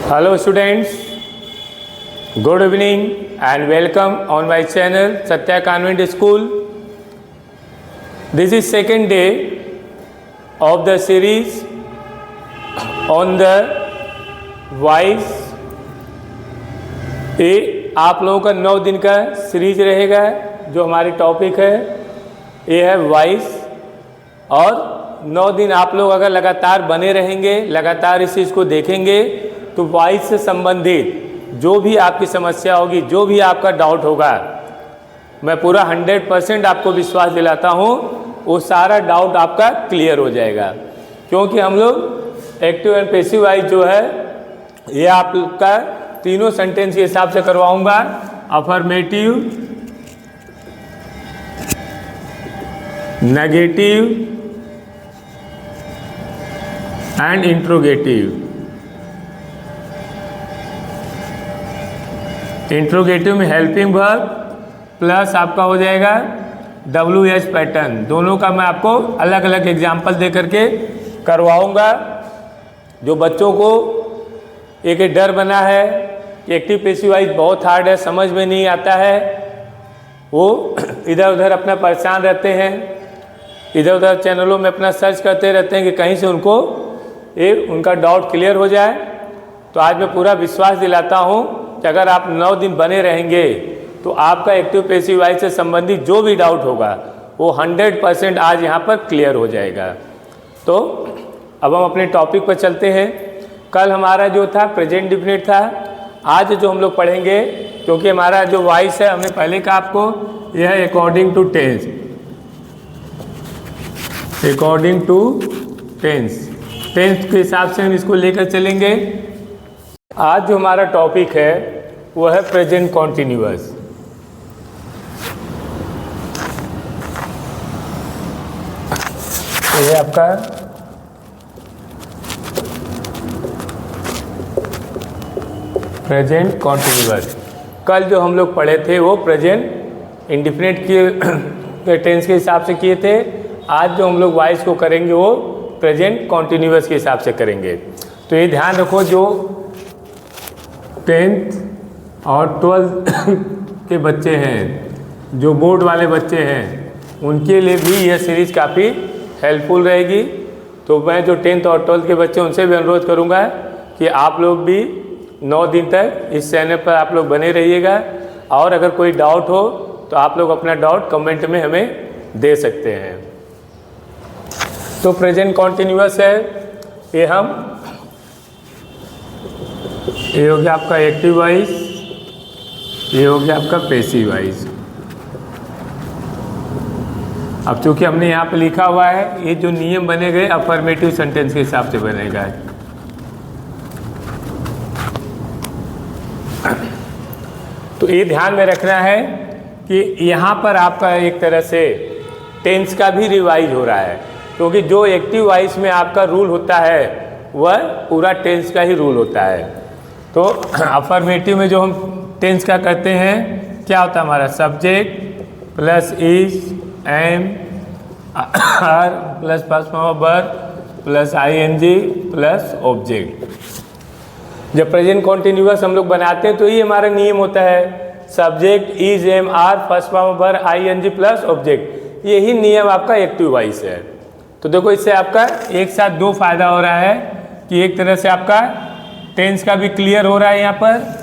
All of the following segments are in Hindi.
Hello students, good evening and welcome on my channel Satya Convent School. This is second day of the series on the voice. ये आप लोगों का 9 दिन का सीरीज रहेगा। जो हमारी टॉपिक है ये है वॉइस, और 9 दिन आप लोग अगर लगातार बने रहेंगे, लगातार इस चीज़ को देखेंगे तो वॉइस से संबंधित जो भी आपकी समस्या होगी, जो भी आपका डाउट होगा, मैं पूरा 100% आपको विश्वास दिलाता हूँ वो सारा डाउट आपका क्लियर हो जाएगा। क्योंकि हम लोग एक्टिव एंड पैसिव वॉइस जो है ये आपका तीनों सेंटेंस के हिसाब से करवाऊंगा। Affirmative, negative and interrogative. Interrogative में हेल्पिंग वर्ब प्लस आपका हो जाएगा WH पैटर्न। दोनों का मैं आपको अलग अलग एग्जाम्पल दे करके करवाऊंगा। जो बच्चों को एक डर बना है कि एक्टिव पैसिव वॉइस बहुत हार्ड है, समझ में नहीं आता है, वो इधर उधर अपना परेशान रहते हैं, इधर उधर चैनलों में अपना सर्च करते रहते हैं कि कहीं से उनको उनका डाउट क्लियर हो जाए। तो आज मैं पूरा विश्वास दिलाता हूँ कि अगर आप 9 दिन बने रहेंगे तो आपका एक्टिव पैसिव वॉइस से संबंधित जो भी डाउट होगा वो 100% आज यहाँ पर क्लियर हो जाएगा। तो अब हम अपने टॉपिक पर चलते हैं। कल हमारा जो था प्रेजेंट डिफिनिट था, आज जो हम लोग पढ़ेंगे, क्योंकि हमारा जो वॉइस है हमने पहले कहा आपको यह है according to tense. According to tense, tense के हिसाब से हम इसको लेकर चलेंगे। आज जो हमारा टॉपिक है वो है प्रेजेंट कॉन्टिन्यूअस। ये आपका प्रेजेंट कॉन्टिन्यूअस। कल जो हम लोग पढ़े थे वो प्रेजेंट इंडिफिनिट के टेंस के हिसाब से किए थे। आज जो हम लोग वॉइस को करेंगे वो प्रेजेंट कॉन्टिन्यूअस के हिसाब से करेंगे। तो ये ध्यान रखो, जो 10th और 12th के बच्चे हैं, जो बोर्ड वाले बच्चे हैं, उनके लिए भी यह सीरीज़ काफ़ी हेल्पफुल रहेगी। तो मैं जो 10th और 12th के बच्चे उनसे भी अनुरोध करूंगा कि आप लोग भी 9 दिन तक इस चैनल पर आप लोग बने रहिएगा। और अगर कोई डाउट हो तो आप लोग अपना डाउट कमेंट में हमें दे सकते हैं। तो प्रेजेंट कॉन्टिन्यूअस है, ये हो गया आपका एक्टिव वॉइस, ये हो गया आपका पैसिव वॉइस। अब चूंकि हमने यहाँ पे लिखा हुआ है, ये जो नियम बने गए अफर्मेटिव सेंटेंस के हिसाब से बनेगा। तो ये ध्यान में रखना है कि यहाँ पर आपका एक तरह से टेंस का भी रिवाइज हो रहा है, क्योंकि जो एक्टिव वॉइस में आपका रूल होता है वह पूरा टेंस का ही रूल होता है। तो अफर्मेटिव में जो हम टेंस का करते हैं, क्या होता है हमारा subject plus is, am, are plus first form of verb plus ING plus object. जब प्रेजेंट कॉन्टिन्यूअस हम लोग बनाते हैं तो ये हमारा नियम होता है, subject is, am, are, first form of verb ING plus object. यही नियम आपका एक्टिव वॉइस है। तो देखो, इससे आपका एक साथ 2 फायदा हो रहा है कि एक तरह से आपका टेंस का भी क्लियर हो रहा है, यहाँ पर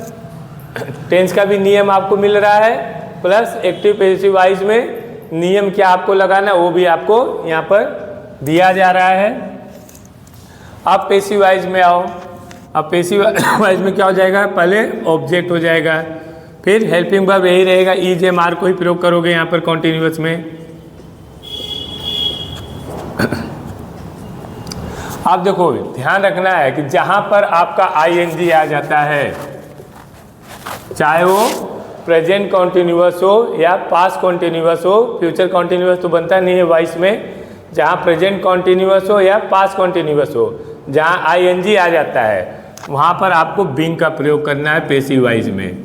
टेंस का भी नियम आपको मिल रहा है, प्लस एक्टिव पैसिव वॉइस में नियम क्या आपको लगाना है वो भी आपको यहाँ पर दिया जा रहा है। अब पैसिव वॉइस में आओ। अब पैसिव वॉइस में क्या हो जाएगा, पहले ऑब्जेक्ट हो जाएगा, फिर हेल्पिंग वर्ब यही रहेगा, इज, एम, आर को ही प्रयोग करोगे यहाँ पर कॉन्टिन्यूअस में। अब देखो, ध्यान रखना है कि जहां पर आपका ING आ जाता है, चाहे वो प्रेजेंट कॉन्टिन्यूअस हो या पास्ट कॉन्टिन्यूअस हो, फ्यूचर कॉन्टिन्यूअस तो बनता नहीं है वॉइस में, जहां प्रेजेंट कॉन्टिन्यूअस हो या पास्ट कॉन्टिन्यूअस हो, जहां ING आ जाता है वहां पर आपको बीइंग का प्रयोग करना है पैसिव वॉइस में।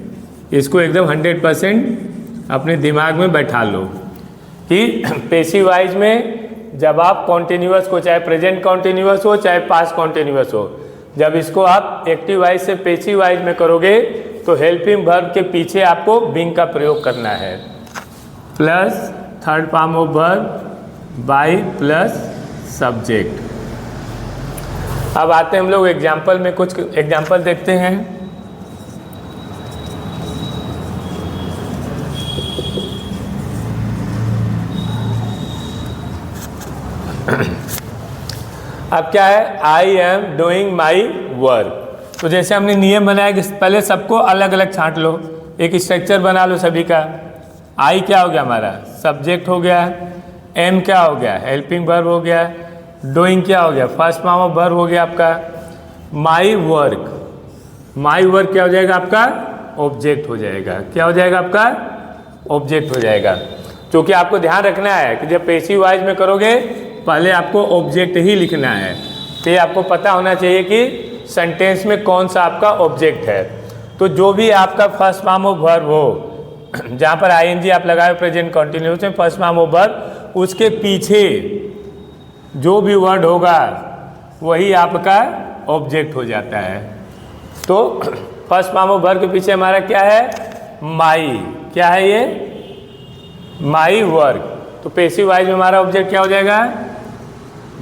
इसको एकदम 100% अपने दिमाग में बैठा लो कि पैसिव वॉइस में जब आप कॉन्टिन्यूअस को, चाहे प्रेजेंट कॉन्टिन्यूअस हो चाहे पास्ट कॉन्टिन्यूअस हो, जब इसको आप एक्टिव वॉइस से पैसिव वॉइस में करोगे तो हेल्पिंग वर्ब के पीछे आपको बीइंग का प्रयोग करना है, plus third form of verb bye plus subject. अब आते हैं हम लोग एग्जाम्पल में, कुछ एग्जाम्पल देखते हैं। अब क्या है, I am doing my work. तो जैसे हमने नियम बनाया कि पहले सबको अलग अलग छांट लो, एक स्ट्रक्चर बना लो सभी का। आई क्या हो गया हमारा, सब्जेक्ट हो गया। एम क्या हो गया, हेल्पिंग वर्ब हो गया। डूइंग क्या हो गया, फर्स्ट फॉर्म ऑफ वर्ब हो गया आपका। माई वर्क, माई वर्क क्या हो जाएगा आपका, ऑब्जेक्ट हो जाएगा। क्या हो जाएगा आपका, ऑब्जेक्ट हो जाएगा। क्योंकि आपको ध्यान रखना है कि जब पैसिव वॉइस में करोगे पहले आपको ऑब्जेक्ट ही लिखना है। तो ये आपको पता होना चाहिए कि सेंटेंस में कौन सा आपका ऑब्जेक्ट है। तो जो भी आपका फर्स्ट फॉर्म ऑफ वर्ब हो, जहाँ पर आईएनजी आप लगाए प्रेजेंट कंटिन्यूअस में फर्स्ट फॉर्म ऑफ वर्ब, उसके पीछे जो भी वर्ड होगा वही आपका ऑब्जेक्ट हो जाता है। तो फर्स्ट फॉर्म ऑफ वर्ब के पीछे हमारा क्या है, माई। क्या है ये, माई वर्क। तो पैसिव वॉइस में हमारा ऑब्जेक्ट क्या हो जाएगा,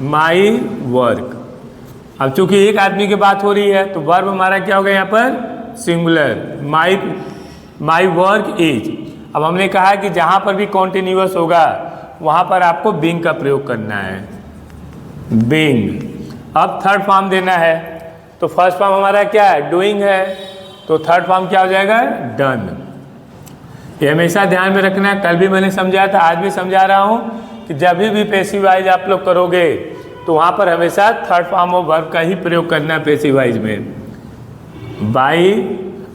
माई वर्क। अब चूंकि एक आदमी की बात हो रही है तो वर्ब हमारा क्या होगा यहाँ पर, सिंगुलर। My work is. अब हमने कहा कि जहाँ पर भी कॉन्टिन्यूअस होगा वहाँ पर आपको बीइंग का प्रयोग करना है, बीइंग। अब थर्ड फॉर्म देना है, तो फर्स्ट फॉर्म हमारा क्या है, डूइंग है। तो थर्ड फॉर्म क्या हो जाएगा, डन। ये हमेशा ध्यान में रखना है। कल भी मैंने समझाया था, आज भी समझा रहा हूँ कि जब भी पैसिव वॉइस आप लोग करोगे तो वहाँ पर हमेशा थर्ड फॉर्म ऑफ वर्ब का ही प्रयोग करना है पैसिव वॉइस में। बाई।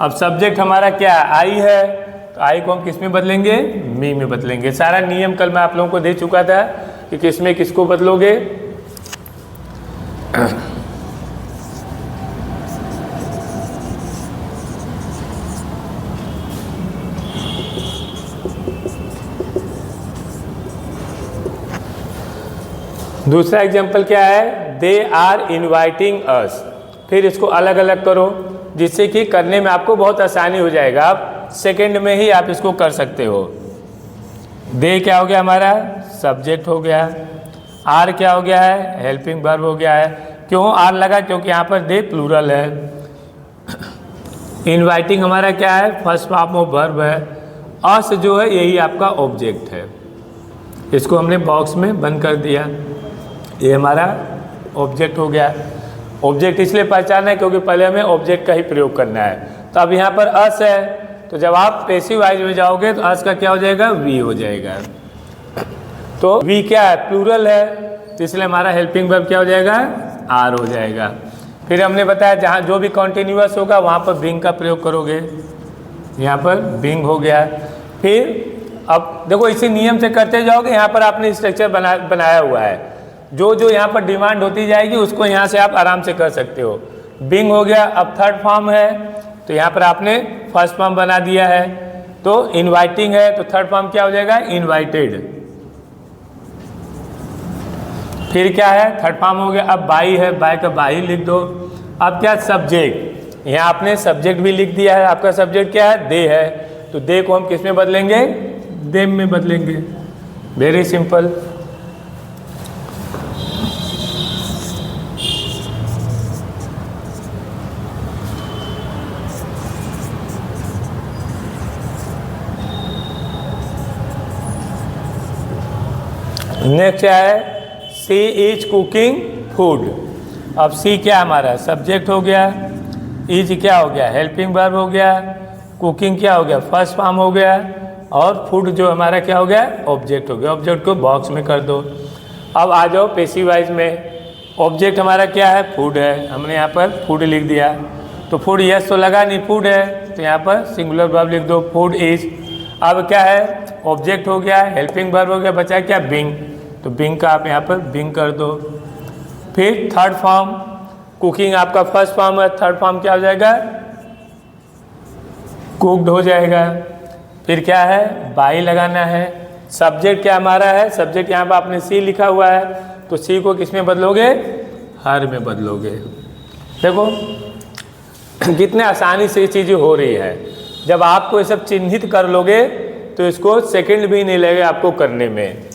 अब सब्जेक्ट हमारा क्या है, आई है। तो आई को हम किस में बदलेंगे, मी में बदलेंगे। सारा नियम कल मैं आप लोगों को दे चुका था कि किस में किसको बदलोगे। दूसरा एग्जाम्पल क्या है, दे आर इन्वाइटिंग अस। फिर इसको अलग अलग करो जिससे कि करने में आपको बहुत आसानी हो जाएगा। आप सेकंड में ही आप इसको कर सकते हो। दे क्या हो गया हमारा, सब्जेक्ट हो गया। आर क्या हो गया है, हेल्पिंग वर्ब हो गया है। क्यों आर लगा, क्योंकि यहाँ पर दे प्लूरल है। इन्वाइटिंग हमारा क्या है, फर्स्ट फॉर्म ऑफ वर्ब है। अस जो है यही आपका ऑब्जेक्ट है। इसको हमने बॉक्स में बंद कर दिया, ये हमारा ऑब्जेक्ट हो गया। ऑब्जेक्ट इसलिए पहचाना है क्योंकि पहले हमें ऑब्जेक्ट का ही प्रयोग करना है। तो अब यहाँ पर अस है, तो जब आप पैसिव वॉइस में जाओगे तो अस का क्या हो जाएगा, वी हो जाएगा। तो वी क्या है, प्लूरल है, तो इसलिए हमारा हेल्पिंग वर्ब क्या हो जाएगा, आर हो जाएगा। फिर हमने बताया जहाँ जो भी कॉन्टिन्यूअस होगा वहाँ पर बीइंग का प्रयोग करोगे। यहाँ पर बीइंग हो गया। फिर अब देखो इसी नियम से करते जाओगे। यहाँ पर आपने स्ट्रक्चर बनाया हुआ है, जो जो यहाँ पर डिमांड होती जाएगी उसको यहाँ से आप आराम से कर सकते हो। बीइंग हो गया। अब थर्ड फॉर्म है तो यहाँ पर आपने फर्स्ट फॉर्म बना दिया है। तो इनवाइटिंग है तो थर्ड फॉर्म क्या हो जाएगा, इनवाइटेड। फिर क्या है, थर्ड फॉर्म हो गया। अब बाई है, बाई का बाई लिख दो। अब क्या, सब्जेक्ट। यहाँ आपने सब्जेक्ट भी लिख दिया है। आपका सब्जेक्ट क्या है, दे है। तो दे को हम किस में बदलेंगे, देम में बदलेंगे। Very simple. नेक्स्ट क्या है, सी इज कुकिंग फूड। अब सी क्या हमारा सब्जेक्ट हो गया, इज क्या हो गया, हेल्पिंग वर्ब हो गया, कुकिंग क्या हो गया, फर्स्ट फॉर्म हो गया, और फूड जो हमारा क्या हो गया, ऑब्जेक्ट हो गया। ऑब्जेक्ट को बॉक्स में कर दो। अब आ जाओ पैसिव वॉइस में। ऑब्जेक्ट हमारा क्या है, फूड है। हमने यहाँ पर फूड लिख दिया। तो फूड यस तो लगा नहीं, फूड है, तो यहाँ पर सिंगुलर वर्ब लिख दो, फूड इज। अब क्या है, ऑब्जेक्ट हो गया, हेल्पिंग वर्ब हो गया, बचा क्या, बीइंग। तो बीइंग का आप यहाँ पर बीइंग कर दो। फिर थर्ड फॉर्म, कुकिंग आपका फर्स्ट फॉर्म है, थर्ड फॉर्म क्या हो जाएगा, कुक्ड हो जाएगा। फिर क्या है, बाई लगाना है। सब्जेक्ट क्या हमारा है, सब्जेक्ट यहाँ पर आपने सी लिखा हुआ है, तो सी को किस में बदलोगे, हर में बदलोगे। देखो कितने आसानी से ये चीज़ें हो रही है। जब आपको ये सब चिन्हित कर लोगे तो इसको सेकंड भी नहीं लगेगा आपको करने में।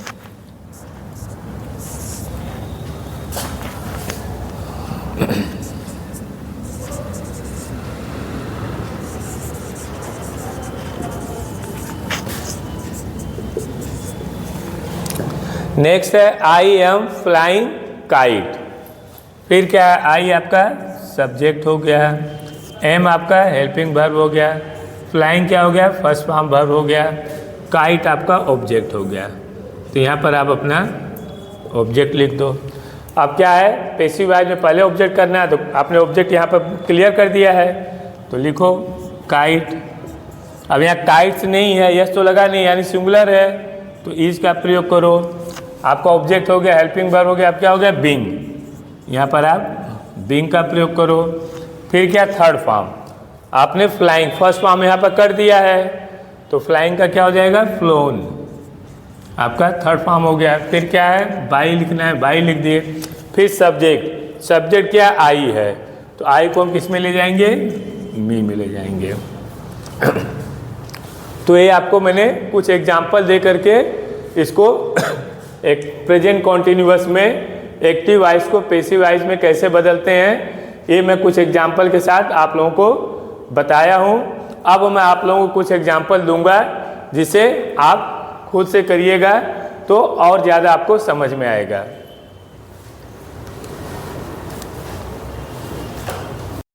नेक्स्ट है आई एम फ्लाइंग काइट। फिर क्या है, आई आपका सब्जेक्ट हो गया, एम आपका हेल्पिंग वर्ब हो गया, फ्लाइंग क्या हो गया, फर्स्ट फॉर्म वर्ब हो गया, काइट आपका ऑब्जेक्ट हो गया। तो यहाँ पर आप अपना ऑब्जेक्ट लिख दो। अब क्या है, पैसिव वॉइस में पहले ऑब्जेक्ट करना है, तो आपने ऑब्जेक्ट यहाँ पर क्लियर कर दिया है, तो लिखो काइट। अब यहाँ काइट्स नहीं है, यस तो लगा नहीं, यानी सिंगुलर है, तो इज का प्रयोग करो। आपका ऑब्जेक्ट हो गया, हेल्पिंग वर्ब हो गया, अब क्या हो गया, बीइंग। यहाँ पर आप बीइंग का प्रयोग करो। फिर क्या, थर्ड फॉर्म, आपने फ्लाइंग फर्स्ट फॉर्म यहाँ पर कर दिया है, तो फ्लाइंग का क्या हो जाएगा, फ्लोन, आपका थर्ड फॉर्म हो गया। फिर क्या है, बाई लिखना है, बाई लिख दिए। फिर सब्जेक्ट, सब्जेक्ट क्या, आई है, तो आई को हम किस में ले जाएंगे, मी में ले जाएंगे। तो ये आपको मैंने कुछ एग्जाम्पल दे करके इसको एक प्रेजेंट कॉन्टिन्यूअस में एक्टिव वॉइस को पैसिव वॉइस में कैसे बदलते हैं, ये मैं कुछ एग्जाम्पल के साथ आप लोगों को बताया हूँ। अब मैं आप लोगों को कुछ एग्जाम्पल दूंगा जिसे आप खुद से करिएगा तो और ज़्यादा आपको समझ में आएगा।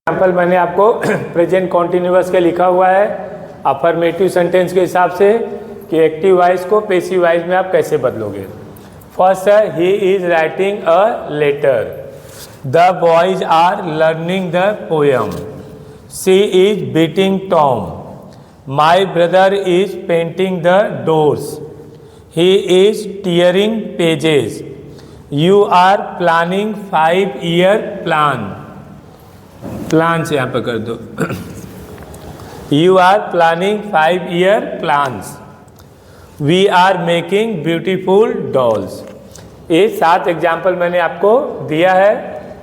एग्जाम्पल मैंने आपको प्रेजेंट कॉन्टिन्यूअस के लिखा हुआ है अफर्मेटिव सेंटेंस के हिसाब से कि एक्टिव वॉइस को पैसिव वॉइस में आप कैसे बदलोगे। फर्स्ट है, he is writing a letter, the boys are learning the poem, she is beating Tom, my brother is painting the doors, he is tearing pages, you are planning 5-year plan, plan से यहाँ पर कर दो, you are planning 5-year plans, we are making beautiful dolls. ये 7 एग्जाम्पल मैंने आपको दिया है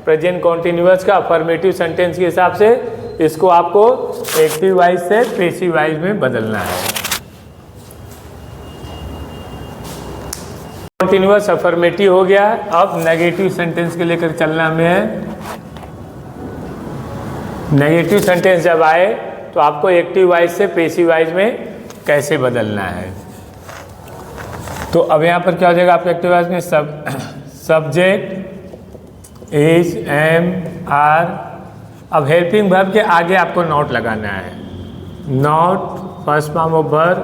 प्रेजेंट कॉन्टिन्यूअस का अफर्मेटिव सेंटेंस के हिसाब से। इसको आपको एक्टिव वॉइस से पैसिव वॉइस में बदलना है। कॉन्टिन्यूअस अफर्मेटिव हो गया, अब नेगेटिव सेंटेंस के लेकर चलना में है। नेगेटिव सेंटेंस जब आए तो आपको एक्टिव वॉइस से पैसिव वॉइस में कैसे बदलना है। तो अब यहाँ पर क्या हो जाएगा आपके एक्टिव वॉइस में, सब्जेक्ट इज, एम, आर। अब हेल्पिंग वर्ब के आगे आपको नॉट लगाना है, not first form of verb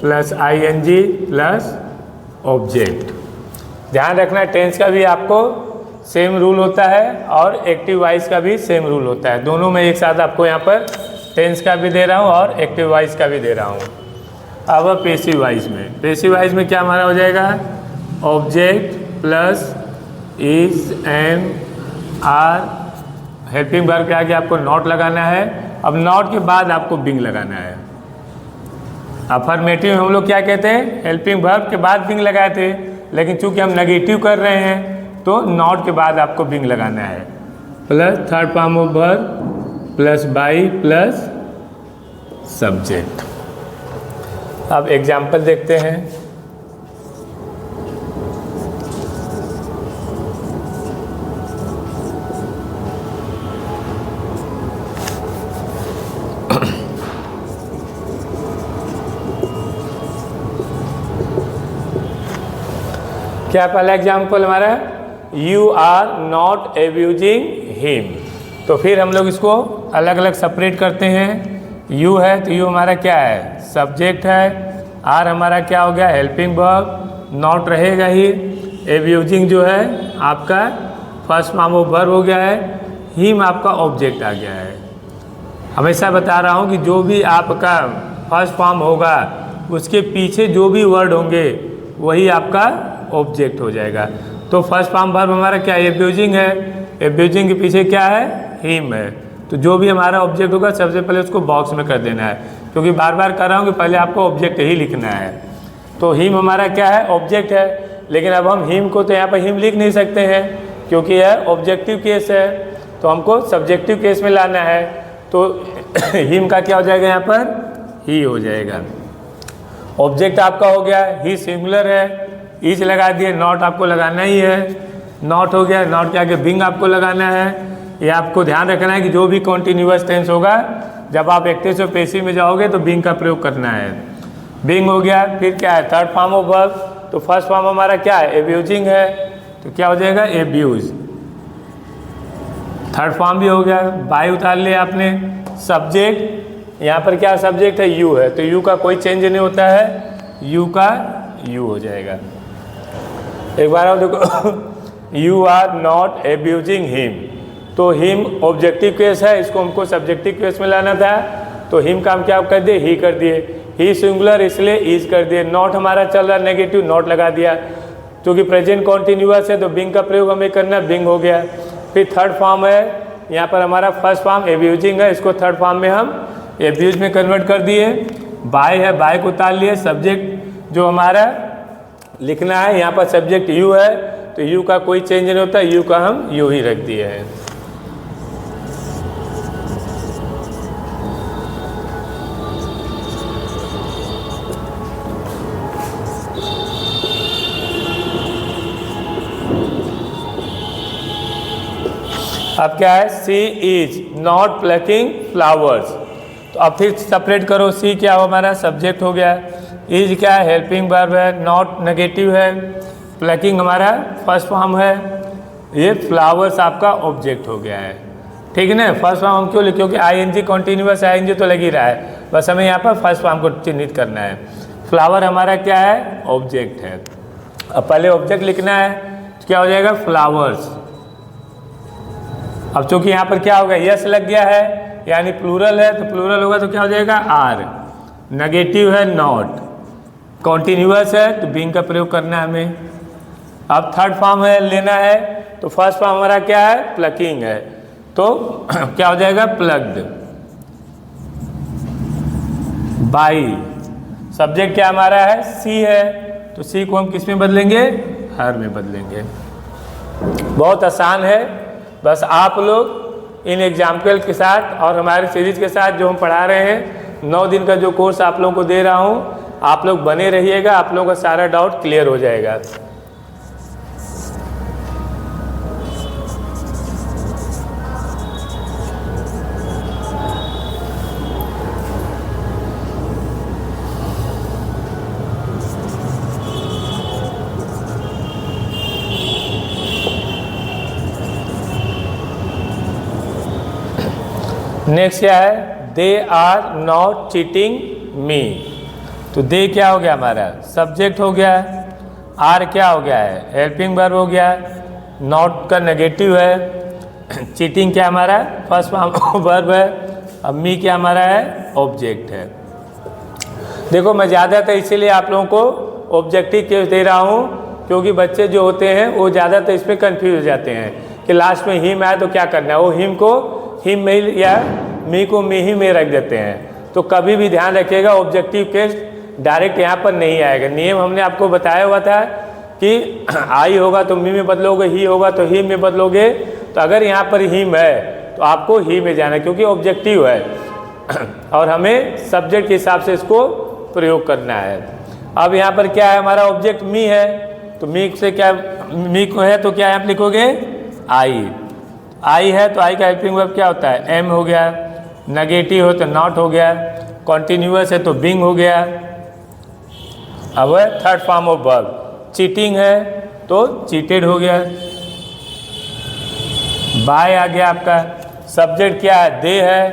plus ING plus object. ध्यान रखना टेंस का भी आपको सेम रूल होता है और एक्टिव वॉइस का भी सेम रूल होता है। दोनों में एक साथ आपको यहाँ पर टेंस का भी दे रहा हूँ और एक्टिव वॉइस का भी दे रहा हूँ। अब पैसिव वॉइस में, पैसिव वॉइस में क्या हमारा हो जाएगा, object plus is, am, are, helping verb के आगे आपको नॉट लगाना है। अब नॉट के बाद आपको बिंग लगाना है। अफर्मेटिव में हम लोग क्या कहते हैं, हेल्पिंग वर्ब के बाद बिंग लगाए थे, लेकिन चूंकि हम नेगेटिव कर रहे हैं तो नॉट के बाद आपको बिंग लगाना है, plus third form of verb plus by plus subject. अब एग्जाम्पल देखते हैं। क्या पहला एग्जाम्पल हमारा, you are not abusing him. तो फिर हम लोग इसको अलग अलग सेपरेट करते हैं। यू है तो यू हमारा क्या है, सब्जेक्ट है। आर हमारा क्या हो गया, हेल्पिंग वर्ब, नॉट रहेगा ही। एब्यूजिंग जो है आपका फर्स्ट फॉर्म ऑफ वर्ब हो गया है। हिम आपका ऑब्जेक्ट आ गया है। हमेशा बता रहा हूँ कि जो भी आपका फर्स्ट फॉर्म होगा उसके पीछे जो भी वर्ड होंगे वही आपका ऑब्जेक्ट हो जाएगा। तो फर्स्ट फॉर्म वर्ब हमारा क्या है, एब्यूजिंग है। एब्यूजिंग के पीछे क्या है, हिम है। तो जो भी हमारा ऑब्जेक्ट होगा सबसे पहले उसको बॉक्स में कर देना है, क्योंकि बार बार कर रहा हूँ कि पहले आपको ऑब्जेक्ट ही लिखना है। तो हिम हमारा क्या है, ऑब्जेक्ट है। लेकिन अब हम हिम को तो यहाँ पर हिम लिख नहीं सकते हैं क्योंकि यह ऑब्जेक्टिव केस है। तो हमको सब्जेक्टिव केस में लाना है, तो हिम का क्या हो जाएगा यहाँ पर, ही हो जाएगा। ऑब्जेक्ट आपका हो गया, ही सिंगुलर है, इज लगा दिए, नॉट आपको लगाना ही है, नॉट हो गया, नॉट के आगे बिंग आपको लगाना है। ये आपको ध्यान रखना है कि जो भी कॉन्टिन्यूअस टेंस होगा, जब आप एक्टिव से पैसिव में जाओगे तो बिंग का प्रयोग करना है। बिंग हो गया, फिर क्या है, थर्ड फॉर्म ऑफ वर्ब, तो फर्स्ट फॉर्म हमारा क्या है, एब्यूजिंग है, तो क्या हो जाएगा, एब्यूज। थर्ड फॉर्म भी हो गया, बाय उतार लिया आपने। सब्जेक्ट, यहाँ पर क्या सब्जेक्ट है, यू है, तो यू का कोई चेंज नहीं होता है, यू का यू हो जाएगा। एक बार आप देखो, you are not abusing him, तो हिम ऑब्जेक्टिव केस है, इसको हमको सब्जेक्टिव केस में लाना था, तो हिम का हम क्या कर दिए, ही कर दिए। ही सिंगुलर इसलिए इज कर दिए। नॉट हमारा चल रहा नेगेटिव, नॉट लगा दिया, क्योंकि प्रेजेंट कॉन्टिन्यूअस है तो बिंग का प्रयोग हमें करना, बिंग हो गया। फिर थर्ड फॉर्म है, यहाँ पर हमारा फर्स्ट फॉर्म एब्यूजिंग है, इसको थर्ड फॉर्म में हम एब्यूज में कन्वर्ट कर दिए। बाय है, बाय को उतार लिए। सब्जेक्ट जो हमारा लिखना है, यहाँ पर सब्जेक्ट यू है, तो यू का कोई चेंज नहीं होता, यू का हम यू ही रख दिए हैं। अब क्या है, सी इज नॉट प्लकिंग फ्लावर्स, तो अब फिर सेपरेट करो। सी क्या हो, हमारा सब्जेक्ट हो गया, इज क्या है, हेल्पिंग वर्ब है, नॉट नेगेटिव है, प्लकिंग हमारा फर्स्ट फॉर्म है, ये फ्लावर्स आपका ऑब्जेक्ट हो गया है। ठीक है ना, फर्स्ट फॉर्म हम क्यों लिखे, क्योंकि आईएनजी कॉन्टिन्यूअस आईएनजी तो लग ही रहा है, बस हमें यहाँ पर फर्स्ट फॉर्म को चिन्हित करना है। फ्लावर हमारा क्या है, ऑब्जेक्ट है। अब पहले ऑब्जेक्ट लिखना है, तो क्या हो जाएगा, फ्लावर्स। अब चूंकि यहाँ पर क्या होगा, यस लग गया है, यानी प्लूरल है, तो प्लूरल होगा तो क्या हो जाएगा, आर। नेगेटिव है, नॉट। कॉन्टिन्यूअस है, तो बिंग का प्रयोग करना है हमें। अब थर्ड फॉर्म है लेना है, तो फर्स्ट फॉर्म हमारा क्या है, प्लकिंग है, तो क्या हो जाएगा, प्लग्ड। बाई, सब्जेक्ट क्या हमारा है, सी है, तो सी को हम किस में बदलेंगे, हर में बदलेंगे। बहुत आसान है, बस आप लोग इन एग्जाम्पल के साथ और हमारे सीरीज के साथ जो हम पढ़ा रहे हैं, 9 दिन का जो कोर्स आप लोगों को दे रहा हूँ, आप लोग बने रहिएगा, आप लोगों का सारा डाउट क्लियर हो जाएगा। नेक्स्ट क्या है, they are not cheating me, तो दे क्या हो गया हमारा, सब्जेक्ट हो गया। आर क्या हो गया है, हेल्पिंग वर्ब हो गया। नॉट का नेगेटिव है। चीटिंग क्या हमारा, फर्स्ट फॉर्म वर्ब है। अब मी क्या हमारा है, ऑब्जेक्ट है। देखो मैं ज़्यादातर इसीलिए आप लोगों को ऑब्जेक्टिव केस दे रहा हूँ, क्योंकि बच्चे जो होते हैं वो ज़्यादातर इस पर कन्फ्यूज हो जाते हैं कि लास्ट में हिम आए तो क्या करना है, वो हिम को हिम में या मी को मी ही में रख देते हैं। तो कभी भी ध्यान रखिएगा, ऑब्जेक्टिव केस डायरेक्ट यहाँ पर नहीं आएगा। नियम हमने आपको बताया हुआ था कि आई होगा तो मी में बदलोगे, ही होगा तो ही में बदलोगे। तो अगर यहाँ पर हिम है तो आपको ही में जाना है, क्योंकि ऑब्जेक्टिव है और हमें सब्जेक्ट के हिसाब से इसको प्रयोग करना है। अब यहाँ पर क्या है, हमारा ऑब्जेक्ट मी है, तो मी से क्या, मी को है तो क्या आप लिखोगे, आई। आई है तो आई का हेल्पिंग वर्ब क्या होता है, एम हो गया। नेगेटिव हो तो नॉट हो गया। कॉन्टिन्यूअस है तो बिंग हो गया। अब है third form of verb, cheating है तो चीटेड हो गया। बाय आ गया आपका। सब्जेक्ट क्या है, दे है,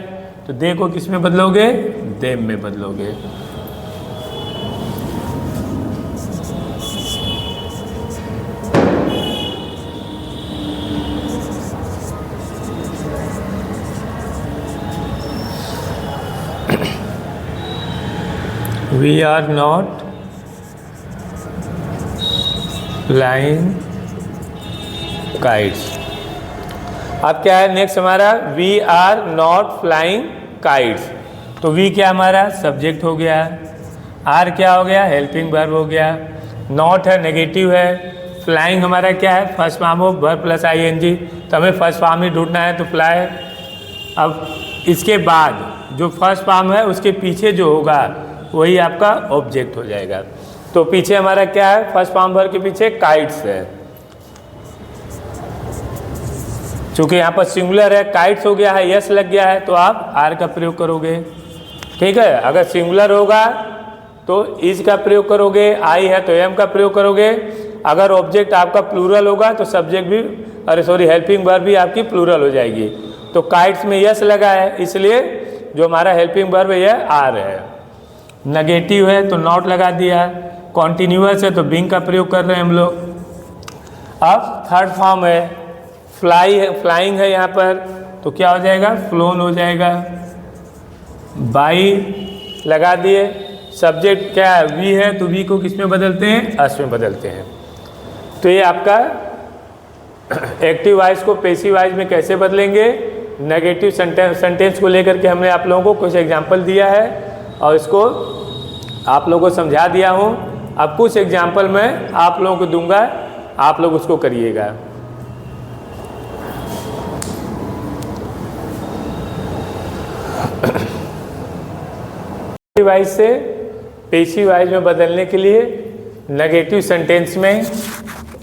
तो दे को किस में बदलोगे, देम में बदलोगे। We are not flying kites। अब क्या है नेक्स्ट हमारा, we are not flying kites। तो we क्या हमारा सब्जेक्ट हो गया। R क्या हो गया, हेल्पिंग वर्ब हो गया। नॉट है नेगेटिव है। फ्लाइंग हमारा क्या है, first form of verb plus ING, तो हमें फर्स्ट फॉर्म ही ढूंढना है, तो फ्लाई। अब इसके बाद जो फर्स्ट फॉर्म है उसके पीछे जो होगा वही आपका ऑब्जेक्ट हो जाएगा। तो पीछे हमारा क्या है, फर्स्ट फॉर्म वर्ब के पीछे काइट्स है। चूंकि यहाँ पर सिंगुलर है, काइट्स हो गया है, यस लग गया है, तो आप आर का प्रयोग करोगे। ठीक है, अगर सिंगुलर होगा तो इज का प्रयोग करोगे, आई है तो एम का प्रयोग करोगे। अगर ऑब्जेक्ट आपका प्लूरल होगा तो सब्जेक्ट भी, अरे सॉरी, हेल्पिंग वर्ब भी आपकी प्लूरल हो जाएगी। तो काइट्स में यस लगा है, इसलिए जो हमारा हेल्पिंग वर्ब है यह आर है। नेगेटिव है तो नॉट लगा दिया, कॉन्टिन्यूअस है तो बीइंग का प्रयोग कर रहे हैं हम लोग। अब थर्ड फॉर्म है, फ्लाई है, फ्लाइंग है यहाँ पर, तो क्या हो जाएगा, फ्लोन हो जाएगा। बाई लगा दिए, सब्जेक्ट क्या है, वी है, तो वी को किस में बदलते हैं, अस में बदलते हैं। तो ये आपका एक्टिव वॉइस को पैसिव वॉइस में कैसे बदलेंगे, नेगेटिव सेंटेंस को लेकर के हमने आप लोगों को कुछ एग्जाम्पल दिया है और इसको आप लोगों को समझा दिया हूँ। अब कुछ एग्जाम्पल मैं आप लोगों को दूंगा, आप लोग उसको करिएगा। वॉइस से पैसिव वॉइस में बदलने के लिए नेगेटिव सेंटेंस में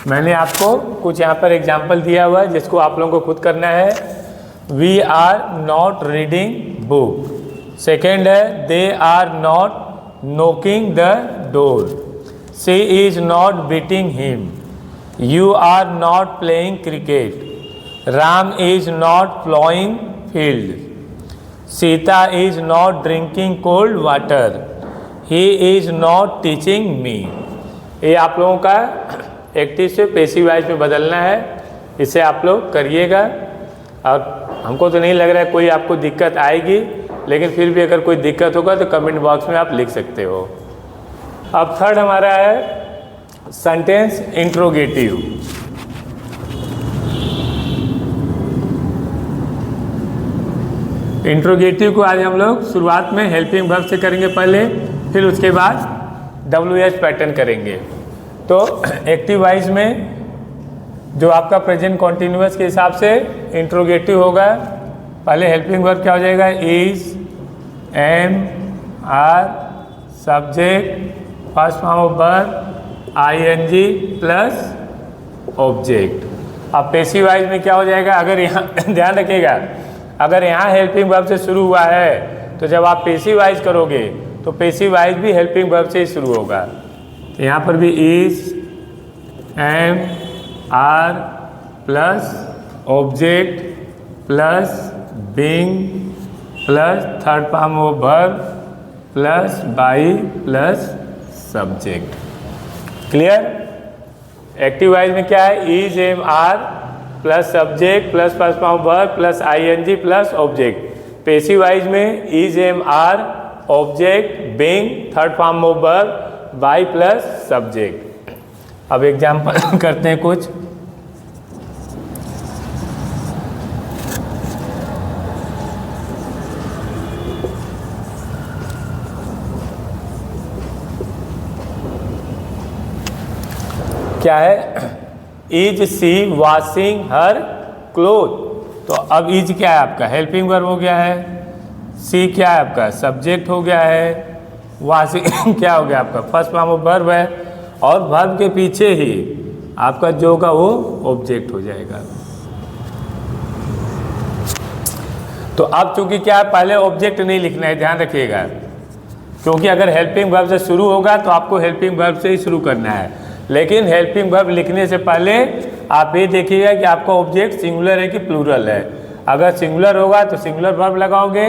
मैंने आपको कुछ यहाँ पर एग्जाम्पल दिया हुआ है जिसको आप लोगों को खुद करना है। We are not reading book. Second है, they are not knocking the door. She is not beating him. You are not playing cricket. Ram is not ploughing field. Sita is not drinking cold water. He is not teaching me. ये आप लोगों का एक्टिव से पैसिव वॉइस में बदलना है, इसे आप लोग करिएगा। और हमको तो नहीं लग रहा है कोई आपको दिक्कत आएगी, लेकिन फिर भी अगर कोई दिक्कत होगा तो कमेंट बॉक्स में आप लिख सकते हो। अब थर्ड हमारा है सेंटेंस इंट्रोगेटिव। इंट्रोगेटिव को आज हम लोग शुरुआत में हेल्पिंग वर्ब से करेंगे पहले, फिर उसके बाद WH पैटर्न करेंगे। तो एक्टिव वॉइस में जो आपका प्रेजेंट कॉन्टिन्यूअस के हिसाब से इंट्रोगेटिव होगा, पहले हेल्पिंग वर्ब क्या हो जाएगा, is, am, are, subject, first form of verb, ING plus object. अब पैसिव वॉइस में क्या हो जाएगा, अगर यहाँ ध्यान रखिएगा, अगर यहाँ हेल्पिंग वर्ब से शुरू हुआ है तो जब आप पैसिव वॉइस करोगे तो पैसिव वॉइस भी हेल्पिंग वर्ब से ही शुरू होगा। तो यहाँ पर भी is, am, are plus object plus being plus third form of verb plus by plus subject. Clear? Active voice में क्या है, is, am, are plus subject plus first form verb plus ING plus object. Passive voice में is, am, are, object, being, third form of verb, by plus subject. अब एग्जाम्पल करते हैं कुछ। क्या है, is she washing her cloth. तो अब इज क्या है आपका, हेल्पिंग वर्ब हो गया है। सी क्या है आपका, सब्जेक्ट हो गया है। वॉशिंग क्या हो गया आपका, फर्स्ट फॉर्म ऑफ वर्ब है, और वर्ब के पीछे ही आपका जो होगा वो ऑब्जेक्ट हो जाएगा। तो अब चूंकि क्या है, पहले ऑब्जेक्ट नहीं लिखना है, ध्यान रखिएगा, क्योंकि अगर हेल्पिंग वर्ब से शुरू होगा तो आपको हेल्पिंग वर्ब से ही शुरू करना है। लेकिन हेल्पिंग वर्ब लिखने से पहले आप ये देखिएगा कि आपका ऑब्जेक्ट सिंगुलर है कि प्लूरल है। अगर सिंगुलर होगा तो सिंगुलर वर्ब लगाओगे,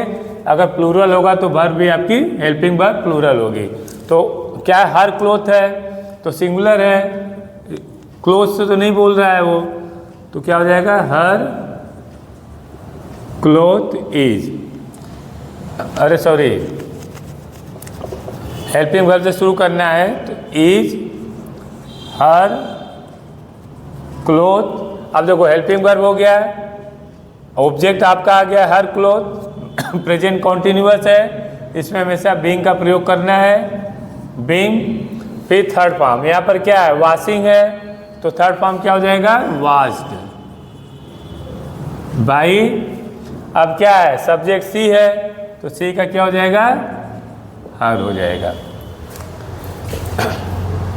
अगर प्लूरल होगा तो वर्ब भी आपकी हेल्पिंग वर्ब प्लूरल होगी। तो क्या हर क्लोथ है तो सिंगुलर है, क्लोथ से तो नहीं बोल रहा है वो, तो क्या हो जाएगा, हर क्लोथ इज, अरे सॉरी, हेल्पिंग वर्ब से शुरू करना है तो इज, हर क्लोथ। अब देखो हेल्पिंग वर्ब हो गया, ऑब्जेक्ट आपका आ गया हर क्लोथ, प्रेजेंट कॉन्टिन्यूअस है, इसमें हमेशा बीइंग का प्रयोग करना है, बीइंग, फिर थर्ड फॉर्म। यहाँ पर क्या है, वॉशिंग है तो थर्ड फॉर्म क्या हो जाएगा, वाज्ड। बाई, अब क्या है, सब्जेक्ट सी है तो सी का क्या हो जाएगा, हर हो जाएगा।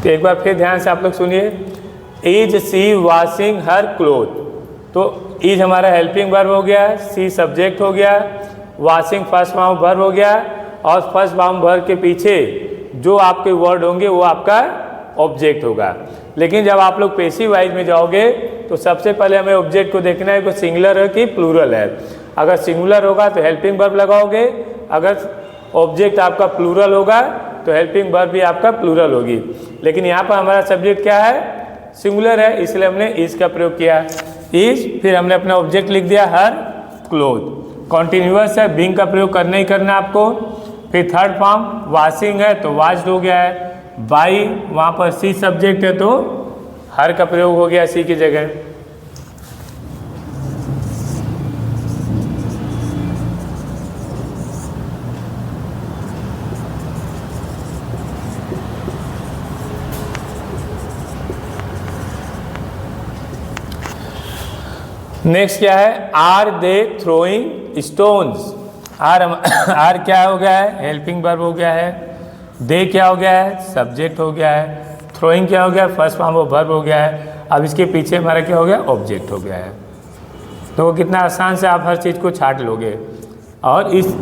तो एक बार फिर ध्यान से आप लोग सुनिए, is she washing her cloth. तो इज हमारा हेल्पिंग वर्ब हो गया, सी सब्जेक्ट हो गया, वॉशिंग फर्स्ट फॉर्म वर्ब हो गया, और फर्स्ट फॉर्म वर्ब के पीछे जो आपके वर्ड होंगे वो आपका ऑब्जेक्ट होगा। लेकिन जब आप लोग पैसिव वाइज में जाओगे तो सबसे पहले हमें ऑब्जेक्ट को देखना है कि सिंगुलर है कि प्लूरल है। अगर सिंगुलर होगा तो हेल्पिंग वर्ब लगाओगे, अगर ऑब्जेक्ट आपका प्लूरल होगा तो हेल्पिंग वर्ब भी आपका प्लूरल होगी। लेकिन यहाँ पर हमारा सब्जेक्ट क्या है, सिंगुलर है, इसलिए हमने इज का प्रयोग किया, इज, फिर हमने अपना ऑब्जेक्ट लिख दिया हर क्लोथ। कॉन्टिन्यूअस है, बीइंग का प्रयोग करना ही करना आपको। फिर थर्ड फॉर्म वॉशिंग है तो वाश्ड हो गया है, बाई वहाँ पर सी सब्जेक्ट है तो हर का प्रयोग हो गया सी की जगह। नेक्स्ट क्या है, are they throwing stones. Are क्या हो गया है, हेल्पिंग वर्ब हो गया है, दे क्या हो गया है, सब्जेक्ट हो गया है, थ्रोइंग क्या हो गया, फर्स्ट फॉर्म ऑफ वर्ब हो गया है। अब इसके पीछे हमारा क्या हो गया, ऑब्जेक्ट हो गया है। तो कितना आसान से आप हर चीज़ को छाट लोगे, और इस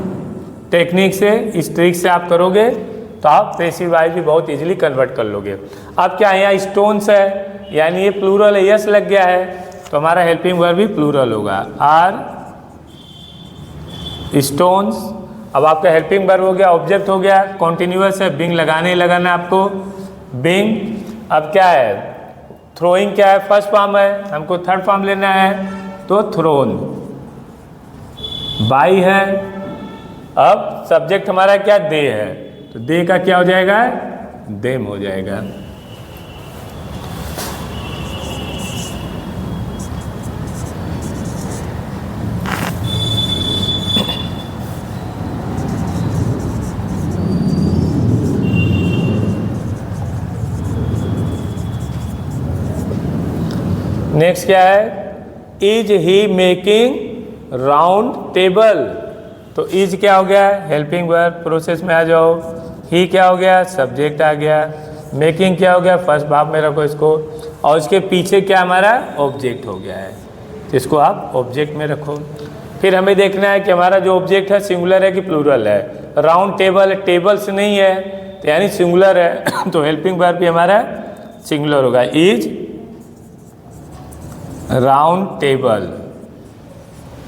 टेक्निक से, इस ट्रिक से आप करोगे तो आप पैसिव वॉइस भी बहुत इजीली कन्वर्ट कर लोगे। अब क्या यहाँ स्टोन्स है, यानी ये प्लूरल है, यस लग गया है, तो हमारा हेल्पिंग वर्ब भी प्लूरल होगा, आर स्टोन्स। अब आपका हेल्पिंग वर्ब हो गया, ऑब्जेक्ट हो गया, कॉन्टिन्यूअस है, बिंग लगाने ही लगाना है आपको, बिंग। अब क्या है, थ्रोइंग क्या है, फर्स्ट फॉर्म है, हमको थर्ड फॉर्म लेना है तो थ्रोन। बाई है, अब सब्जेक्ट हमारा क्या, दे है, तो दे का क्या हो जाएगा, देम हो जाएगा। नेक्स्ट क्या है, is he making round table. तो इज क्या हो गया, हेल्पिंग वर्ब, प्रोसेस में आ जाओ। ही क्या हो गया, सब्जेक्ट आ गया। मेकिंग क्या हो गया, फर्स्ट भाग में रखो इसको, और इसके पीछे क्या हमारा ऑब्जेक्ट हो गया है, तो इसको आप ऑब्जेक्ट में रखो। फिर हमें देखना है कि हमारा जो ऑब्जेक्ट है सिंगुलर है कि प्लूरल है। राउंड टेबल, टेबल्स नहीं है तो यानी सिंगुलर है तो हेल्पिंग वर्ब भी हमारा सिंगुलर होगा, इज राउंड टेबल।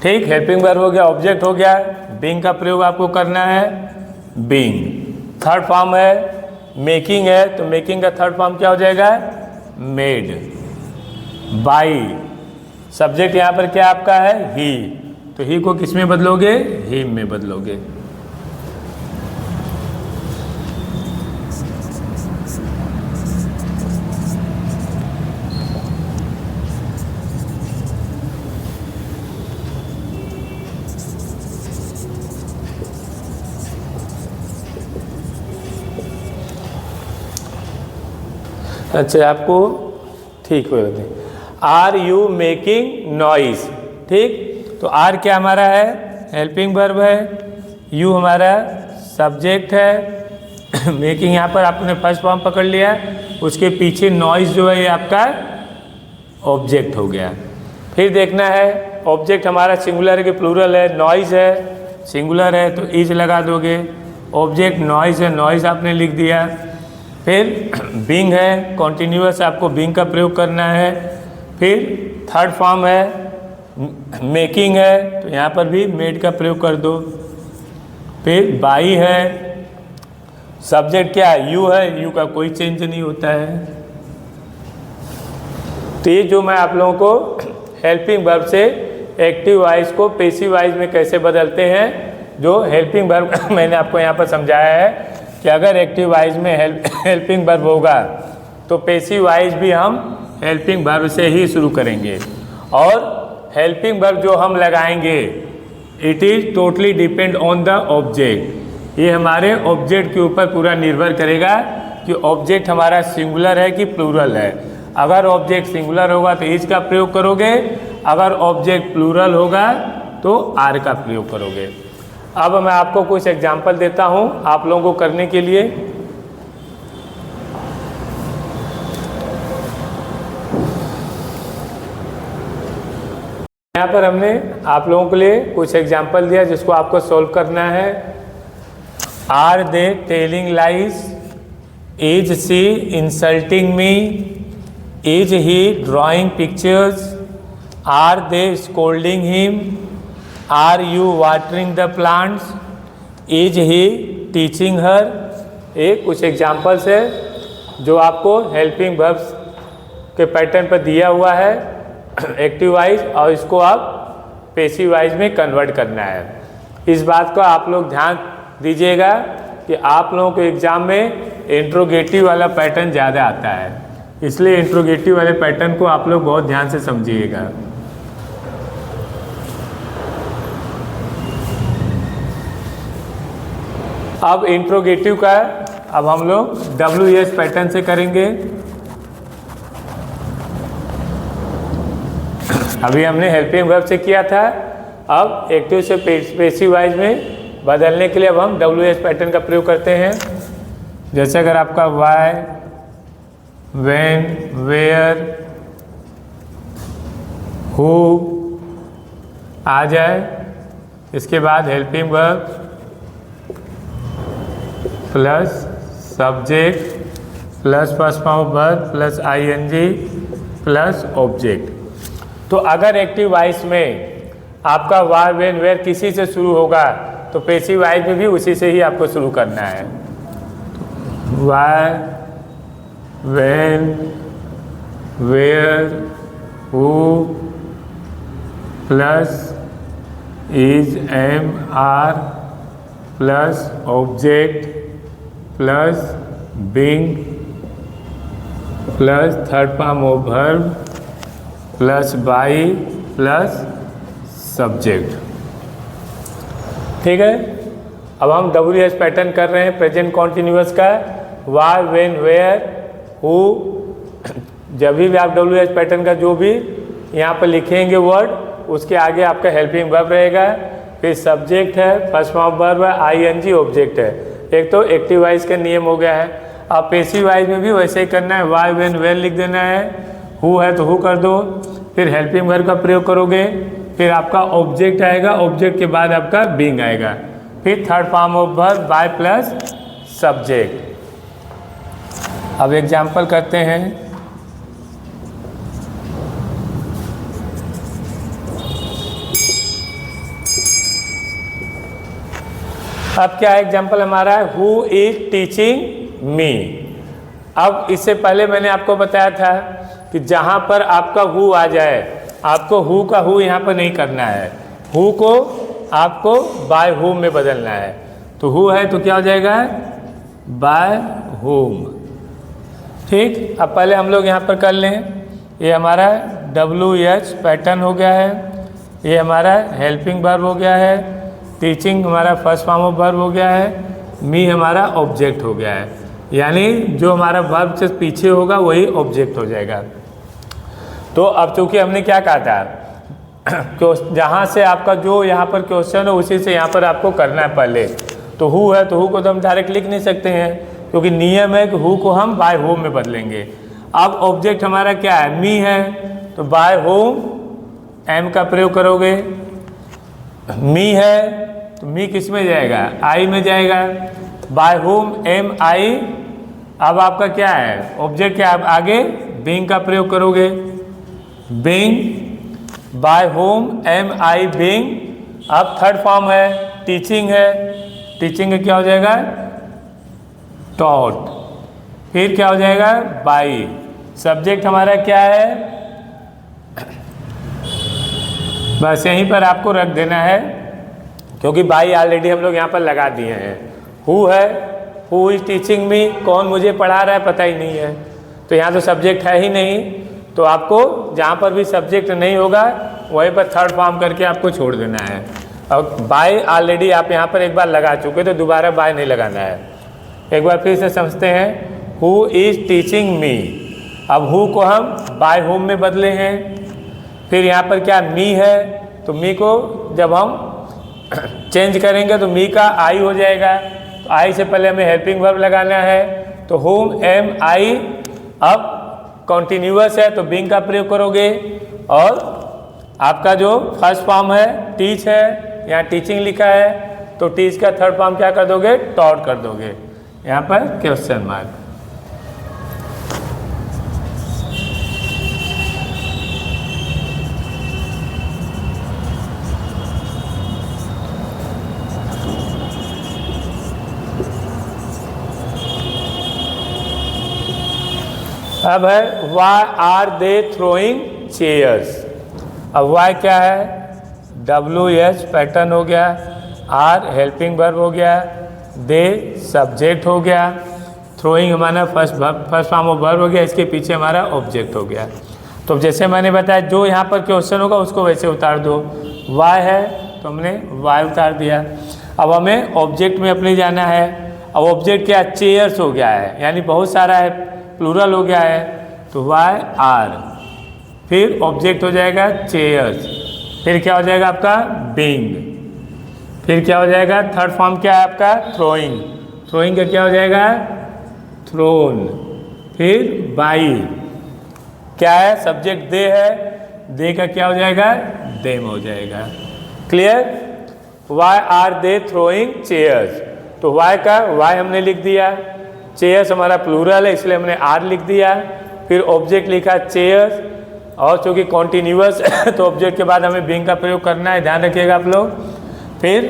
ठीक, हेल्पिंग वर्ब हो गया, ऑब्जेक्ट हो गया, बीइंग का प्रयोग आपको करना है, बीइंग। थर्ड फॉर्म है, मेकिंग है, तो मेकिंग का थर्ड फॉर्म क्या हो जाएगा, मेड। बाई, सब्जेक्ट यहाँ पर क्या आपका है, ही, तो ही को किस में बदलोगे, हिम में बदलोगे। अच्छा, आपको ठीक हो जाते। Are you making noise. ठीक, तो आर क्या हमारा है, हेल्पिंग वर्ब है, यू हमारा सब्जेक्ट है, मेकिंग यहाँ पर आपने फर्स्ट फॉर्म पकड़ लिया, उसके पीछे नॉइज जो है ये आपका ऑब्जेक्ट हो गया। फिर देखना है ऑब्जेक्ट हमारा सिंगुलर है कि प्लूरल है, नॉइज है, सिंगुलर है तो इज लगा दोगे, ऑब्जेक्ट नॉइज है, नॉइज आपने लिख दिया। फिर बीइंग है, कॉन्टिन्यूअस आपको बीइंग का प्रयोग करना है। फिर थर्ड फॉर्म है, मेकिंग है, तो यहाँ पर भी मेड का प्रयोग कर दो। फिर बाई है, सब्जेक्ट क्या है, यू है, यू का कोई चेंज नहीं होता है। तो ये जो मैं आप लोगों को हेल्पिंग वर्ब से एक्टिव वॉइस को पैसिव वॉइस में कैसे बदलते हैं, जो हेल्पिंग वर्ब मैंने आपको यहाँ पर समझाया है कि अगर एक्टिव वॉइस में हेल्पिंग वर्ब होगा तो पैसिव वॉइस भी हम हेल्पिंग वर्ब से ही शुरू करेंगे। और हेल्पिंग वर्ब जो हम लगाएंगे it is totally depend on the object. ये हमारे ऑब्जेक्ट के ऊपर पूरा निर्भर करेगा कि ऑब्जेक्ट हमारा सिंगुलर है कि प्लूरल है। अगर ऑब्जेक्ट सिंगुलर होगा तो इज का प्रयोग करोगे, अगर ऑब्जेक्ट प्लूरल होगा तो आर का प्रयोग करोगे। अब मैं आपको कुछ एग्जाम्पल देता हूँ आप लोगों को करने के लिए। यहाँ पर हमने आप लोगों के लिए कुछ एग्जाम्पल दिया जिसको आपको सॉल्व करना है। Are they telling lies, is she insulting me, is he drawing pictures, are they scolding him, are you watering the plants, is he teaching her. ये कुछ एग्जाम्पल्स है जो आपको हेल्पिंग वर्ब्स के पैटर्न पर दिया हुआ है एक्टिव वाइज, और इसको आप पैसिव वाइज में कन्वर्ट करना है। इस बात को आप लोग ध्यान दीजिएगा कि आप लोगों को एग्जाम में इंट्रोगेटिव वाला पैटर्न ज़्यादा आता है, इसलिए इंट्रोगेटिव वाले पैटर्न को आप लोग बहुत ध्यान से समझिएगा। अब इंट्रोगेटिव का अब हम लोग WS पैटर्न से करेंगे। अभी हमने हेल्पिंग वर्ब से किया था, अब एक्टिव से पैसिव वाइज में बदलने के लिए अब हम WS पैटर्न का प्रयोग करते हैं। जैसे अगर आपका वाई, व्हेन, वेयर, हु आ जाए, इसके बाद helping verb plus subject plus first form of verb plus ING plus object. तो अगर एक्टिव वॉइस में आपका वाई, व्हेन, वेयर किसी से शुरू होगा तो पैसिव वॉइस में भी उसी से ही आपको शुरू करना है। Why, when, where, who plus is, am, are plus object plus being plus third form of verb plus by plus subject. ठीक है, अब हम WS पैटर्न कर रहे हैं प्रेजेंट कॉन्टिन्यूअस का। वाई, व्हेन, वेयर, हु, जब भी आप WS पैटर्न का जो भी यहाँ पर लिखेंगे वर्ड, उसके आगे आपका हेल्पिंग वर्ब रहेगा, फिर सब्जेक्ट है, फर्स्ट फॉर्म वर्ब है, ING ऑब्जेक्ट है। एक तो एक्टिव वॉइस का नियम हो गया है। अब पैसिव वॉइस में भी वैसे ही करना है, वाई, व्हेन, वेयर लिख देना है, हु है तो हु कर दो, फिर हेल्पिंग वर्ब का प्रयोग करोगे, फिर आपका ऑब्जेक्ट आएगा, ऑब्जेक्ट के बाद आपका बीइंग आएगा, फिर third form of verb bye plus subject. अब एग्जाम्पल करते हैं। अब क्या एग्जाम्पल हमारा है, हु इज टीचिंग मी। अब इससे पहले मैंने आपको बताया था कि जहाँ पर आपका हु आ जाए, आपको हु का हु यहाँ पर नहीं करना है, हु को आपको बाय होम में बदलना है। तो हु है तो क्या हो जाएगा, बाय होम। ठीक, अब पहले हम लोग यहाँ पर कर लें। ये हमारा WH पैटर्न हो गया है, ये हमारा हेल्पिंग वर्ब हो गया है, टीचिंग हमारा फर्स्ट फॉर्म ऑफ वर्ब हो गया है, मी हमारा ऑब्जेक्ट हो गया है, यानी जो हमारा वर्ब से पीछे होगा वही ऑब्जेक्ट हो जाएगा। तो अब चूंकि हमने क्या कहा था, जहाँ से आपका जो यहाँ पर क्वेश्चन हो उसी से यहाँ पर आपको करना है पहले। तो हु है तो हु को तो हम डायरेक्ट लिख नहीं सकते हैं, क्योंकि नियम है कि हु को हम बाय होम में बदलेंगे। अब ऑब्जेक्ट हमारा क्या है, मी है, तो बाय होम एम का प्रयोग करोगे। मी है तो मी किस में जाएगा, आई में जाएगा, बाय होम एम आई। अब आपका क्या है, ऑब्जेक्ट क्या है, आगे बीइंग का प्रयोग करोगे, being, by whom am I being. अब थर्ड फॉर्म है, टीचिंग है, टीचिंग का क्या हो जाएगा, टॉट। फिर क्या हो जाएगा, बाई। सब्जेक्ट हमारा क्या है, बस यहीं पर आपको रख देना है, क्योंकि बाई ऑलरेडी हम लोग यहाँ पर लगा दिए हैं। हु है, हु इज टीचिंग मी, कौन मुझे पढ़ा रहा है पता ही नहीं है, तो यहाँ तो सब्जेक्ट है ही नहीं। तो आपको जहाँ पर भी सब्जेक्ट नहीं होगा वहीं पर थर्ड फॉर्म करके आपको छोड़ देना है। और बाय ऑलरेडी आप यहाँ पर एक बार लगा चुके, तो दोबारा बाय नहीं लगाना है। एक बार फिर से समझते हैं, हु इज टीचिंग मी, अब हु को हम बाय होम में बदले हैं। फिर यहाँ पर क्या मी है, तो मी को जब हम चेंज करेंगे तो मी का आई हो जाएगा। तो आई से पहले हमें हेल्पिंग वर्ब लगाना है, तो होम एम आई। अब कॉन्टिन्यूअस है तो बीइंग का प्रयोग करोगे, और आपका जो फर्स्ट फॉर्म है टीच है, यहाँ टीचिंग लिखा है तो टीच का थर्ड फॉर्म क्या कर दोगे, टॉट कर दोगे। यहाँ पर क्वेश्चन मार्क। अब है why are they throwing chairs. अब वाई क्या है, WH पैटर्न हो गया, आर हेल्पिंग वर्ब हो गया, दे सब्जेक्ट हो गया, थ्रोइंग हमारा फर्स्ट फॉर्म ऑफ वर्ब हो गया, इसके पीछे हमारा ऑब्जेक्ट हो गया। तो जैसे मैंने बताया जो यहाँ पर क्वेश्चन होगा उसको वैसे उतार दो। वाई है तो हमने वाई उतार दिया। अब हमें ऑब्जेक्ट में अपने जाना है। अब ऑब्जेक्ट क्या, चेयर्स हो गया है, यानी बहुत सारा है, प्लूरल हो गया है, तो वाई आर। फिर ऑब्जेक्ट हो जाएगा चेयर्स, फिर क्या हो जाएगा आपका बीइंग, फिर क्या हो जाएगा थर्ड फॉर्म क्या है आपका थ्रोइंग, थ्रोइंग का क्या हो जाएगा थ्रोन, फिर बाई क्या है सब्जेक्ट दे है, दे का क्या हो जाएगा देम हो जाएगा। क्लियर। Why are they throwing chairs, तो वाई का वाई हमने लिख दिया, चेयर्स हमारा प्लूरल है इसलिए हमने आर लिख दिया, फिर ऑब्जेक्ट लिखा चेयर्स, और चूँकि कॉन्टिन्यूअस तो ऑब्जेक्ट के बाद हमें बीइंग का प्रयोग करना है, ध्यान रखिएगा आप लोग। फिर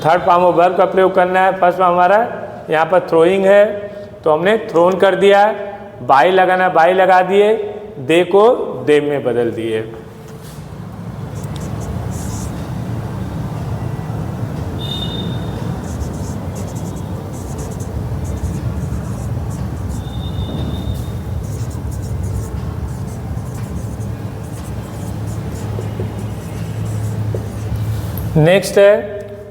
थर्ड फॉर्म ऑफ वर्ब का प्रयोग करना है। फर्स्ट फॉर्म हमारा यहाँ पर थ्रोइंग है तो हमने थ्रोन कर दिया, बाई लगाना बाई लगा दिए, दे को देम में बदल दिए। नेक्स्ट है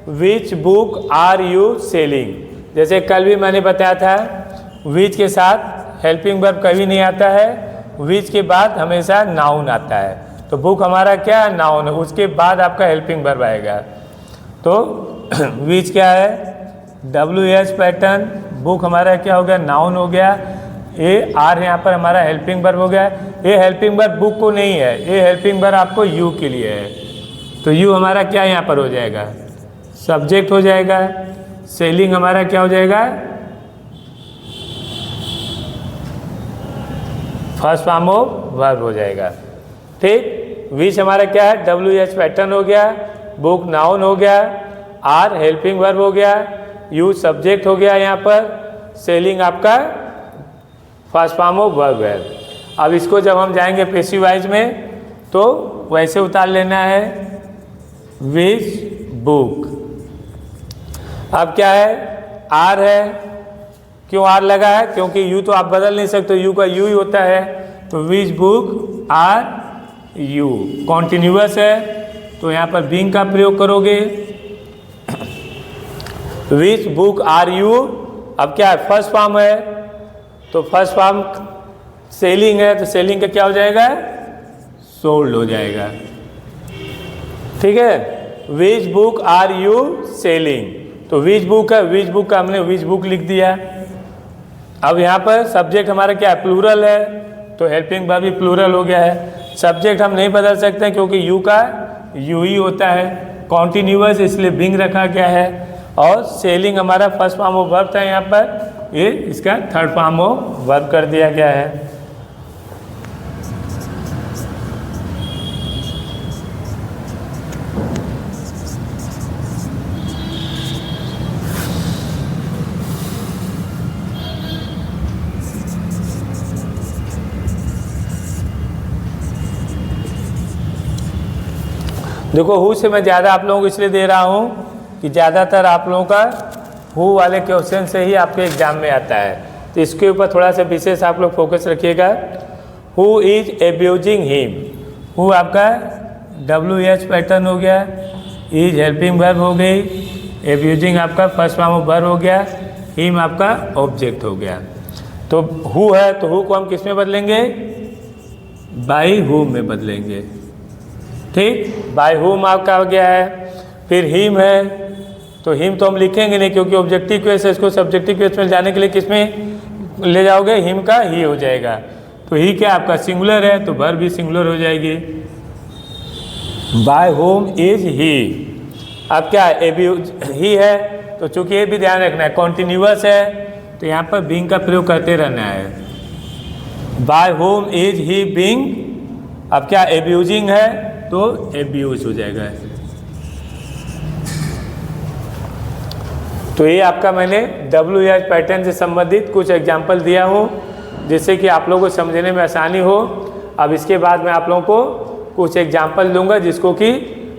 which book are you selling. जैसे कल भी मैंने बताया था विच के साथ हेल्पिंग वर्ब कभी नहीं आता है, विच के बाद हमेशा नाउन आता है। तो बुक हमारा क्या है नाउन है, उसके बाद आपका हेल्पिंग वर्ब आएगा। तो विच क्या है WH पैटर्न, बुक हमारा क्या हो गया नाउन हो गया, ए आर यहाँ पर हमारा हेल्पिंग वर्ब हो गया। ये हेल्पिंग वर्ब बुक को नहीं है, ये हेल्पिंग वर्ब आपको यू के लिए है। तो यू हमारा क्या यहाँ पर हो जाएगा सब्जेक्ट हो जाएगा, सेलिंग हमारा क्या हो जाएगा फर्स्ट फॉर्म ऑफ वर्ब हो जाएगा। ठीक। विच हमारा क्या है WH पैटर्न हो गया, बुक नाउन हो गया, आर हेल्पिंग वर्ब हो गया, यू सब्जेक्ट हो गया, यहाँ पर सेलिंग आपका फर्स्ट फॉर्म ऑफ वर्ब है। अब इसको जब हम जाएंगे पैसिव वाइज में तो वैसे उतार लेना है विच बुक। अब क्या है आर है, क्यों आर लगा है क्योंकि यू तो आप बदल नहीं सकते, यू का यू ही होता है। तो which book are you, continuous है तो यहाँ पर बीइंग का प्रयोग करोगे। विच बुक आर यू, अब क्या है फर्स्ट फॉर्म है तो फर्स्ट फॉर्म सेलिंग है तो सेलिंग का क्या हो जाएगा सोल्ड हो जाएगा। ठीक है। Which book are you selling, तो विच बुक है, विच बुक का हमने विच बुक लिख दिया। अब यहाँ पर सब्जेक्ट हमारा क्या है प्लूरल है तो हेल्पिंग वर्ब भी प्लूरल हो गया है। सब्जेक्ट हम नहीं बदल सकते हैं क्योंकि यू का यू ही होता है, कॉन्टिन्यूअस इसलिए बीइंग रखा गया है, और सेलिंग हमारा फर्स्ट फॉर्म ऑफ वर्ब था, यहाँ पर ये इसका थर्ड फॉर्म ऑफ वर्ब कर दिया गया है। देखो हु से मैं ज़्यादा आप लोगों को इसलिए दे रहा हूँ कि ज़्यादातर आप लोगों का हु वाले क्वेश्चन से ही आपके एग्जाम में आता है, तो इसके ऊपर थोड़ा सा विशेष आप लोग फोकस रखिएगा। Who is abusing him, who आपका WH पैटर्न हो गया, इज हेल्पिंग वर्ब हो गई, एब्यूजिंग आपका फर्स्ट फॉर्म ऑफ वर्ब हो गया, हिम आपका ऑब्जेक्ट हो गया। तो हु है तो हु को हम किस में बदलेंगे, बाई हुम में बदलेंगे। ठीक, बाय हुम आपका हो गया है। फिर हिम है तो हिम तो हम लिखेंगे नहीं क्योंकि ऑब्जेक्टिव केस है, इसको सब्जेक्टिव केस में जाने के लिए किस में ले जाओगे, हिम का ही हो जाएगा। तो ही क्या आपका सिंगुलर है तो वर्ब भी सिंगुलर हो जाएगी। बाय होम इज ही, अब क्या ही है तो चूंकि ये भी ध्यान रखना है कॉन्टिन्यूअस है तो यहाँ पर बीइंग का प्रयोग करते रहना है। By whom is he being, अब क्या एब्यूजिंग है तो एब्यूज हो जाएगा। तो ये आपका मैंने WH पैटर्न से संबंधित कुछ एग्जाम्पल दिया हूँ जिससे कि आप लोगों को समझने में आसानी हो। अब इसके बाद मैं आप लोगों को कुछ एग्जाम्पल दूंगा जिसको कि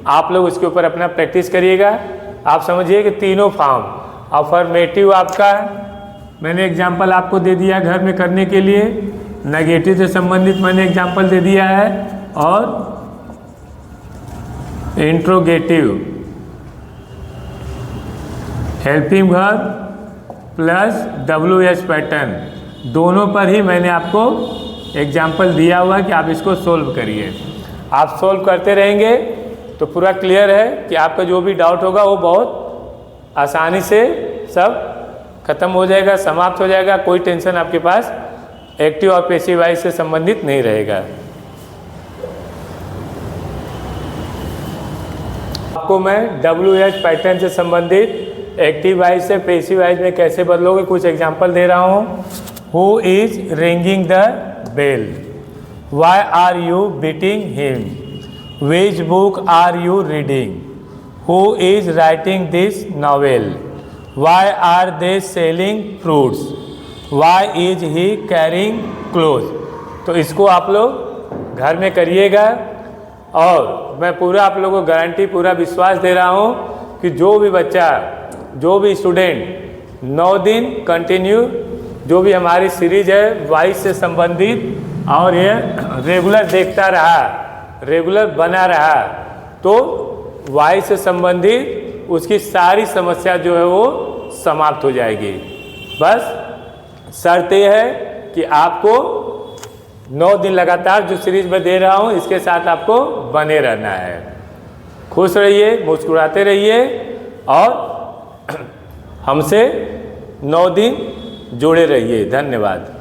आप लोग इसके ऊपर अपना प्रैक्टिस करिएगा। आप समझिए कि तीनों फॉर्म, अफर्मेटिव आपका मैंने एग्जाम्पल आपको दे दिया घर में करने के लिए, नेगेटिव से संबंधित मैंने एग्जाम्पल दे दिया है, और interrogative helping verb plus WH pattern, दोनों पर ही मैंने आपको एग्जाम्पल दिया हुआ है कि आप इसको सोल्व करिए। आप सोल्व करते रहेंगे तो पूरा क्लियर है कि आपका जो भी डाउट होगा वो बहुत आसानी से सब खत्म हो जाएगा, समाप्त हो जाएगा। कोई टेंशन आपके पास एक्टिव और पैसिव वॉइस से संबंधित नहीं रहेगा। आपको मैं WH पैटर्न से संबंधित एक्टिव वॉइस से पैसिव वॉइस में कैसे बदलोगे कुछ एग्जांपल दे रहा हूँ। Who is ringing the bell, why are you beating him, which book are you reading, who is writing this novel, why are they selling fruits, why is he carrying cloth. तो इसको आप लोग घर में करिएगा और मैं पूरा आप लोगों को गारंटी, पूरा विश्वास दे रहा हूँ कि जो भी बच्चा, जो भी स्टूडेंट 9 दिन कंटिन्यू जो भी हमारी सीरीज है वॉइस से संबंधित और ये रेगुलर देखता रहा, रेगुलर बना रहा, तो वॉइस से संबंधित उसकी सारी समस्या जो है वो समाप्त हो जाएगी। बस शर्त ये है कि आपको 9 दिन लगातार जो सीरीज में दे रहा हूँ इसके साथ आपको बने रहना है। खुश रहिए, मुस्कुराते रहिए और हमसे 9 दिन जुड़े रहिए। धन्यवाद।